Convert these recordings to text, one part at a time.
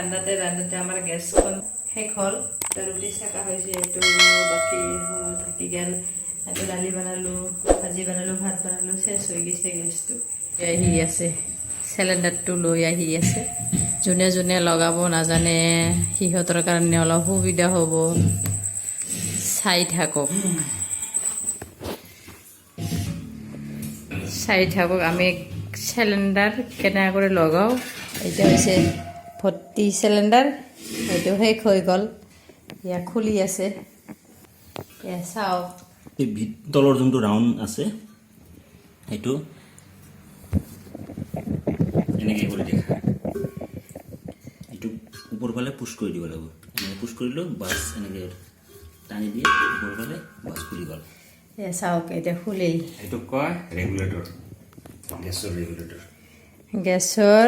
ৰান্ধাতে আমাৰ গেছখন শেষ হ'ল ৰুটি চেকা হৈছে এইটো বাকী থাকি গেল এইটো দালি বনালোঁ ভাজি বনালোঁ ভাত বনালোঁ চেচ হৈ গৈছে গেছটো আহি আছে চিলিণ্ডাৰটো লৈ আহি আছে যোনে যোনে লগাব নাজানে সিহঁতৰ কাৰণে অলপ সুবিধা হ'ব চাই থাকক আমি চিলিণ্ডাৰ কেনেকৈ কৰি লগাওঁ এইটো হৈছে ভৰ্তি চিলিণ্ডাৰ এইটো শেষ হৈ গ'ল ইয়াত খুলি আছে চাওক এই তলৰ যোনটো ৰাউণ্ড আছে সেইটো এনেকৈ কৰি দেখা এইটো ওপৰ ফালে পুছ কৰি দিব লাগিব এনেকৈ পুছ কৰিলোঁ বাছ এনেকৈ টানি দিয়ে ওপৰ ফালে বাছ খুলি গ'ল চাওক এতিয়া খুলিল এইটো কয় ৰেগুলেটৰ গেছৰ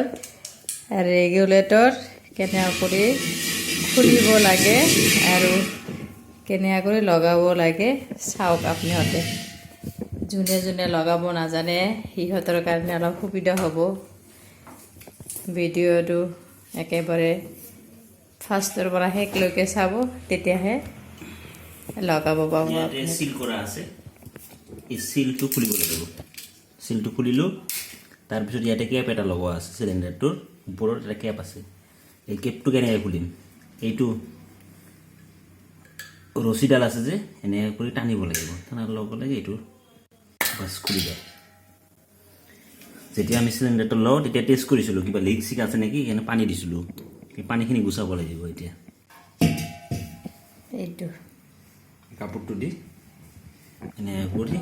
ৰেগুলেটৰ কেনেকৈ কৰি খুলিব লাগে আৰু কেনেকৈ কৰি লগাব লাগে চাওক আপোনালোকে যোনে যোনে লগাব নাজানে সিহঁতৰ কাৰণে অলপ সুবিধা হ'ব ভিডিঅ'টো একেবাৰে ফাৰ্ষ্টৰ পৰা শেষলৈকে চাব তেতিয়াহে লগাব পাব চিল কৰা আছে এই চিলটো খুলিব লাগিব চিলটো খুলিলোঁ তাৰপিছত ইয়াতে কেপ এটা লগোৱা আছে চিলিণ্ডাৰটোৰ ওপৰত এটা কেপ আছে এই কেপটো কেনেকৈ খুলিম এইটো ৰছীডাল আছে যে এনেকৈ কৰি টানিব লাগিব টানাৰ লগে লগে এইটো বাছ খুলি যায় যেতিয়া আমি চিলিণ্ডাৰটো লওঁ তেতিয়া টেষ্ট কৰিছিলোঁ কিবা লিক চিক আছে নেকি সেইকাৰণে পানী দিছিলোঁ সেই পানীখিনি গুচাব লাগিব এতিয়া এইটো কাপোৰটো দি এনেকৈ কৰি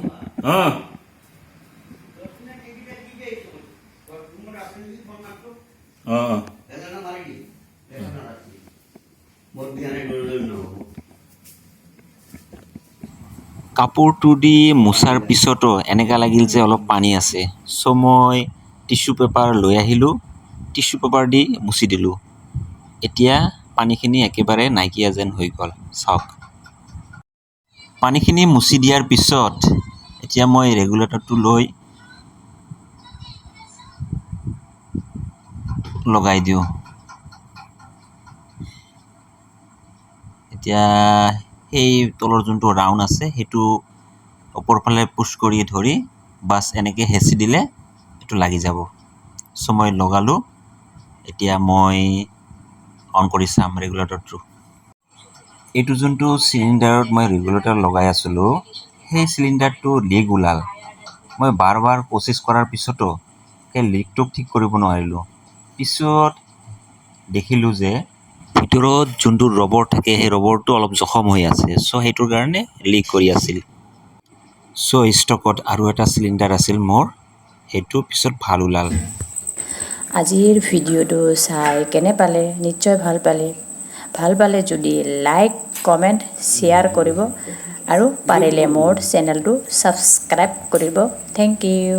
কাপোৰটো দি মোচাৰ পিছতো এনেকুৱা লাগিল যে অলপ পানী আছে চ' মই টিচু পেপাৰ লৈ আহিলোঁ টিচু পেপাৰ দি মুচি দিলোঁ এতিয়া পানীখিনি একেবাৰে নাইকিয়া যেন হৈ গ'ল চাওক পানীখিনি মুচি দিয়াৰ পিছত এতিয়া মই ৰেগুলেটৰটো লৈ লগাই দিওঁ এতিয়া সেই তলৰ যোনটো ৰাউণ্ড আছে সেইটো ওপৰ ফালে পুছ কৰি ধৰি বাছ এনেকৈ হেঁচি দিলে এইটো লাগি যাব চ' মই লগালোঁ এতিয়া মই অন কৰি চাম ৰেগুলেটৰটো এইটো যোনটো চিলিণ্ডাৰত মই ৰেগুলেটৰ লগাই আছিলোঁ সেই চিলিণ্ডাৰটো লিক ওলাল মই বাৰ বাৰ প্ৰচেছ কৰাৰ পিছতো সেই লিকটোক ঠিক কৰিব নোৱাৰিলোঁ পিছত দেখিলোঁ যে ভিতৰত যোনটো ৰবৰ থাকে সেই ৰবৰটো অলপ জখম হৈ আছে চ' সেইটোৰ কাৰণে লিক কৰি আছিল চ' ষ্টকত আৰু এটা চিলিণ্ডাৰ আছিল মোৰ সেইটো পিছত ভাল ওলাল আজিৰ ভিডিঅ'টো চাই কেনে পালে নিশ্চয় ভাল পালে যদি লাইক কমেণ্ট শ্বেয়াৰ কৰিব আৰু পাৰিলে মোৰ চেনেলটো ছাবস্ক্ৰাইব কৰিব থেংক ইউ